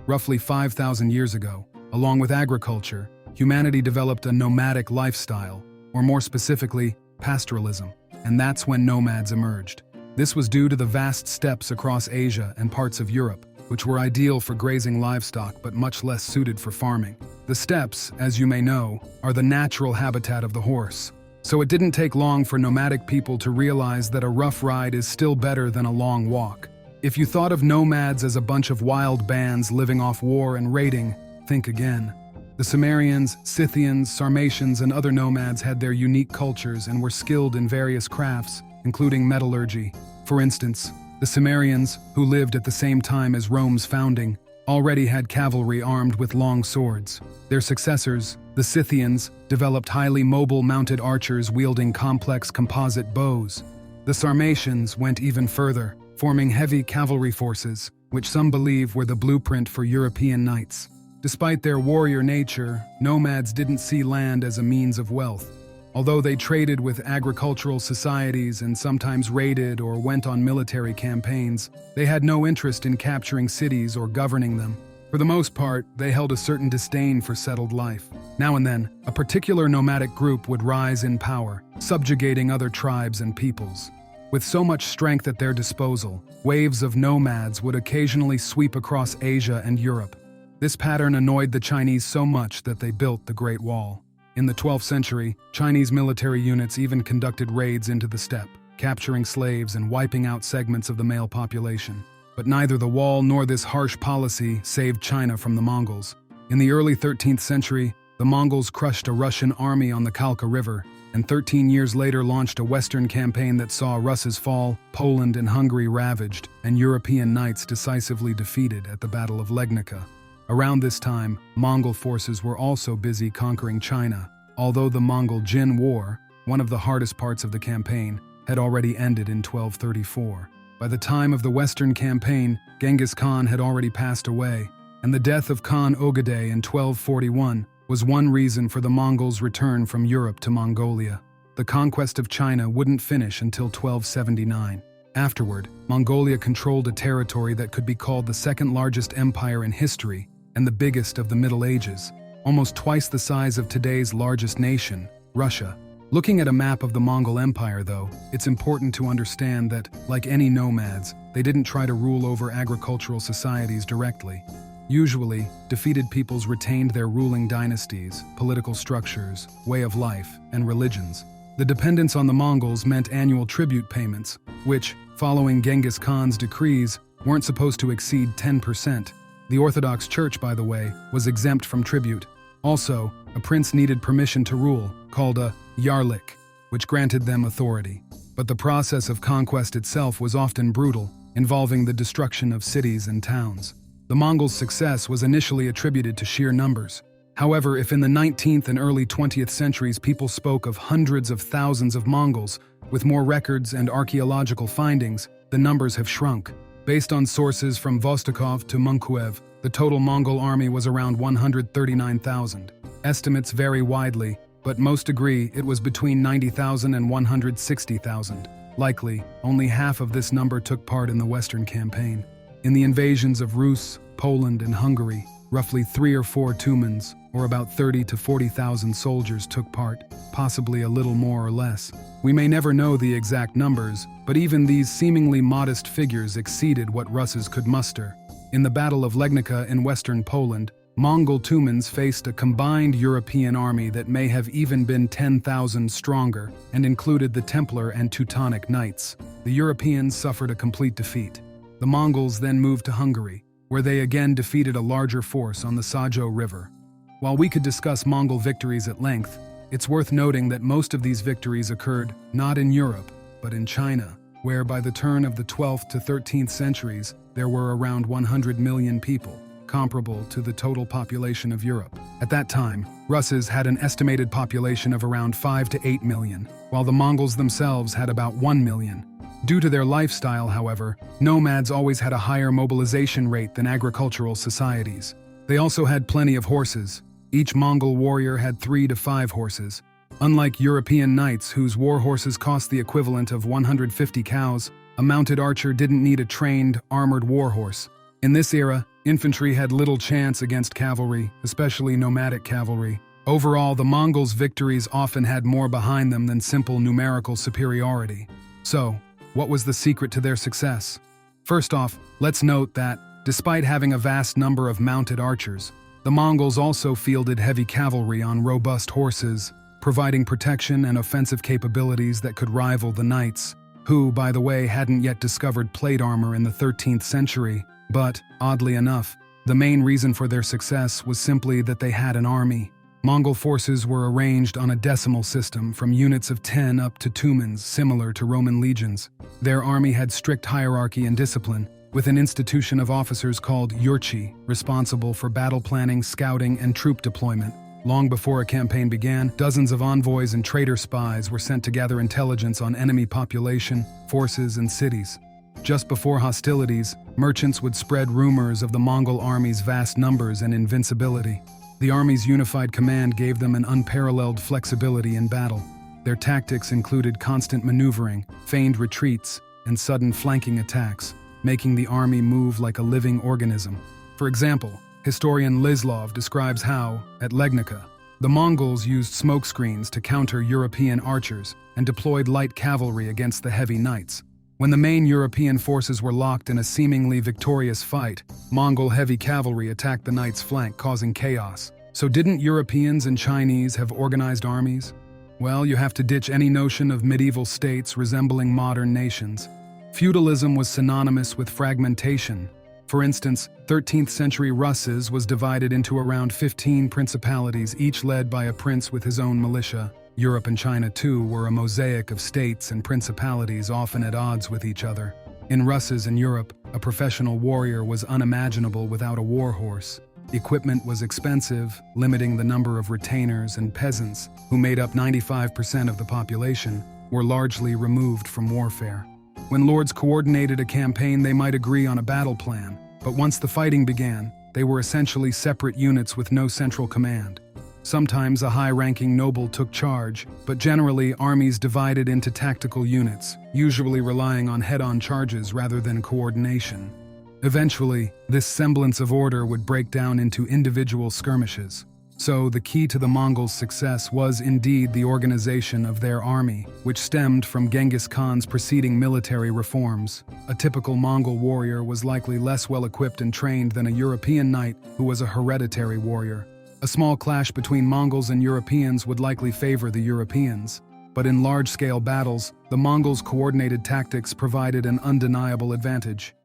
roughly 5,000 years ago, along with agriculture, humanity developed a nomadic lifestyle, or more specifically, pastoralism, and that's when nomads emerged. This was due to the vast steppes across Asia and parts of Europe, which were ideal for grazing livestock but much less suited for farming. The steppes, as you may know, are the natural habitat of the horse. So it didn't take long for nomadic people to realize that a rough ride is still better than a long walk. If you thought of nomads as a bunch of wild bands living off war and raiding, think again. The Sumerians, Scythians, Sarmatians, and other nomads had their unique cultures and were skilled in various crafts, including metallurgy. For instance, the Sumerians, who lived at the same time as Rome's founding, already had cavalry armed with long swords. Their successors, the Scythians, developed highly mobile mounted archers wielding complex composite bows. The Sarmatians went even further, forming heavy cavalry forces, which some believe were the blueprint for European knights. Despite their warrior nature, nomads didn't see land as a means of wealth. Although they traded with agricultural societies and sometimes raided or went on military campaigns, they had no interest in capturing cities or governing them. For the most part, they held a certain disdain for settled life. Now and then, a particular nomadic group would rise in power, subjugating other tribes and peoples. With so much strength at their disposal, waves of nomads would occasionally sweep across Asia and Europe. This pattern annoyed the Chinese so much that they built the Great Wall. In the 12th century, Chinese military units even conducted raids into the steppe, capturing slaves and wiping out segments of the male population. But neither the wall nor this harsh policy saved China from the Mongols. In the early 13th century, the Mongols crushed a Russian army on the Kalka River, and 13 years later launched a Western campaign that saw Russia's fall, Poland and Hungary ravaged, and European knights decisively defeated at the Battle of Legnica. Around this time, Mongol forces were also busy conquering China, although the Mongol-Jin War, one of the hardest parts of the campaign, had already ended in 1234. By the time of the Western campaign, Genghis Khan had already passed away, and the death of Khan Ogedei in 1241 was one reason for the Mongols' return from Europe to Mongolia. The conquest of China wouldn't finish until 1279. Afterward, Mongolia controlled a territory that could be called the second largest empire in history and the biggest of the Middle Ages, almost twice the size of today's largest nation, Russia. Looking at a map of the Mongol Empire, though, it's important to understand that, like any nomads, they didn't try to rule over agricultural societies directly. Usually, defeated peoples retained their ruling dynasties, political structures, way of life, and religions. The dependence on the Mongols meant annual tribute payments, which, following Genghis Khan's decrees, weren't supposed to exceed 10%. The Orthodox Church, by the way, was exempt from tribute. Also, a prince needed permission to rule, called a yarlik, which granted them authority. But the process of conquest itself was often brutal, involving the destruction of cities and towns. The Mongols' success was initially attributed to sheer numbers. However, if in the 19th and early 20th centuries people spoke of hundreds of thousands of Mongols, with more records and archaeological findings, the numbers have shrunk. Based on sources from Vostokov to Munkuev, the total Mongol army was around 139,000. Estimates vary widely, but most agree it was between 90,000 and 160,000. Likely, only half of this number took part in the Western campaign. In the invasions of Rus, Poland, and Hungary, roughly 3 or 4 tumans, or about 30 to 40,000 soldiers took part, possibly a little more or less. We may never know the exact numbers, but even these seemingly modest figures exceeded what Russes could muster. In the Battle of Legnica in western Poland, Mongol tumans faced a combined European army that may have even been 10,000 stronger and included the Templar and Teutonic Knights. The Europeans suffered a complete defeat. The Mongols then moved to Hungary, where they again defeated a larger force on the Sajo River. While we could discuss Mongol victories at length, it's worth noting that most of these victories occurred not in Europe, but in China, where by the turn of the 12th to 13th centuries, there were around 100 million people, comparable to the total population of Europe. At that time, Russes had an estimated population of around 5 to 8 million, while the Mongols themselves had about 1 million. Due to their lifestyle, however, nomads always had a higher mobilization rate than agricultural societies. They also had plenty of horses. Each Mongol warrior had 3 to 5 horses. Unlike European knights whose war horses cost the equivalent of 150 cows, a mounted archer didn't need a trained, armored war horse. In this era, Infantry had little chance against cavalry, especially nomadic cavalry. Overall, the Mongols' victories often had more behind them than simple numerical superiority. So, what was the secret to their success? First off, let's note that, despite having a vast number of mounted archers, the Mongols also fielded heavy cavalry on robust horses, providing protection and offensive capabilities that could rival the knights, who, by the way, hadn't yet discovered plate armor in the 13th century. But, oddly enough, the main reason for their success was simply that they had an army. Mongol forces were arranged on a decimal system from units of 10 up to tumens, similar to Roman legions. Their army had strict hierarchy and discipline, with an institution of officers called yurchi, responsible for battle planning, scouting, and troop deployment. Long before a campaign began, dozens of envoys and traitor spies were sent to gather intelligence on enemy population, forces, and cities. Just before hostilities, merchants would spread rumors of the Mongol army's vast numbers and invincibility. The army's unified command gave them an unparalleled flexibility in battle. Their tactics included constant maneuvering, feigned retreats, and sudden flanking attacks, making the army move like a living organism. For example, historian Lislov describes how, at Legnica, the Mongols used smokescreens to counter European archers and deployed light cavalry against the heavy knights. When the main European forces were locked in a seemingly victorious fight, Mongol heavy cavalry attacked the knights' flank, causing chaos. So didn't Europeans and Chinese have organized armies? Well, you have to ditch any notion of medieval states resembling modern nations. Feudalism was synonymous with fragmentation. For instance, 13th century Russes was divided into around 15 principalities, each led by a prince with his own militia. Europe and China, too, were a mosaic of states and principalities often at odds with each other. In Russes and Europe, a professional warrior was unimaginable without a war horse. Equipment was expensive, limiting the number of retainers, and peasants, who made up 95% of the population, were largely removed from warfare. When lords coordinated a campaign, they might agree on a battle plan, but once the fighting began, they were essentially separate units with no central command. Sometimes a high-ranking noble took charge, but generally armies divided into tactical units, usually relying on head-on charges rather than coordination. Eventually, this semblance of order would break down into individual skirmishes. So the key to the Mongols' success was indeed the organization of their army, which stemmed from Genghis Khan's preceding military reforms. A typical Mongol warrior was likely less well-equipped and trained than a European knight who was a hereditary warrior. A small clash between Mongols and Europeans would likely favor the Europeans, but in large-scale battles, the Mongols' coordinated tactics provided an undeniable advantage.